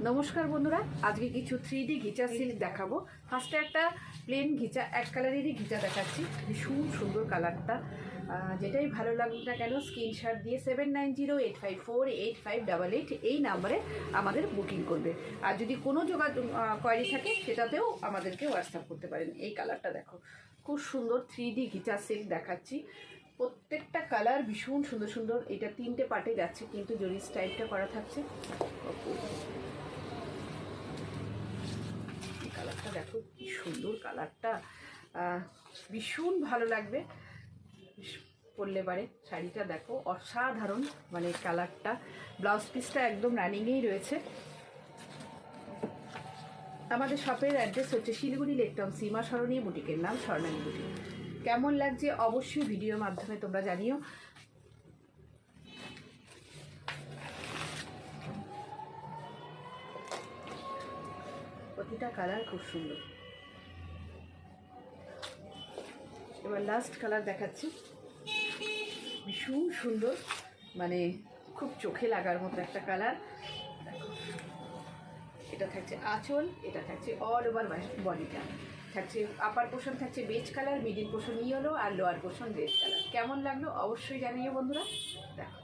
নমস্কার বন্ধুরা, আজকে কিছু 3D ঘিচা সিল্ক দেখাবো। ফার্স্টে একটা প্লেন ঘিচা, এক কালারেরই ঘিচা দেখাচ্ছি। ভীষণ সুন্দর কালারটা, যেটাই ভালো লাগবে না কেন স্ক্রিনশট দিয়ে 7908548588 এই নাম্বারে আমাদের বুকিং করবে। আর যদি কোনো যোগাযোগ কোয়ারি থাকে সেটাতেও আমাদেরকে হোয়াটসঅ্যাপ করতে পারেন। এই কালারটা দেখো, খুব সুন্দর 3D ঘিচা সিল্ক দেখাচ্ছি। প্রত্যেকটা কালার ভীষণ সুন্দর সুন্দর। এটা 3টে পার্টে যাচ্ছে, কিন্তু জরি স্টাইলটা করা থাকছে। কালারটা দেখো কি সুন্দর, কালারটা ভীষণ ভালো লাগবে পরলে পারে। শাড়িটা দেখো অসাধারণ, মানে কালারটা। ব্লাউজ পিসটা একদম রানিংয়েই রয়েছে। আমাদের শপের অ্যাড্রেস হচ্ছে শিলিগুড়ি লেকটাউন, সীমা সরণী, বুটিকের নাম স্বর্ণালী বুটিক। কেমন লাগছে অবশ্যই ভিডিওর মাধ্যমে তোমরা জানিও। প্রতিটা কালার খুব সুন্দর। এবার লাস্ট কালার দেখাচ্ছি, ভীষণ সুন্দর, মানে খুব চোখে লাগার মতো একটা কালার। এটা থাকছে আঁচল, এটা থাকছে অল ওভার বডিটা থাকছে। আপার পোর্শন থাকছে base colour, middle portion yellow, আর লোয়ার পোর্শন রেড কালার। কেমন লাগলো অবশ্যই জানিও বন্ধুরা। দেখো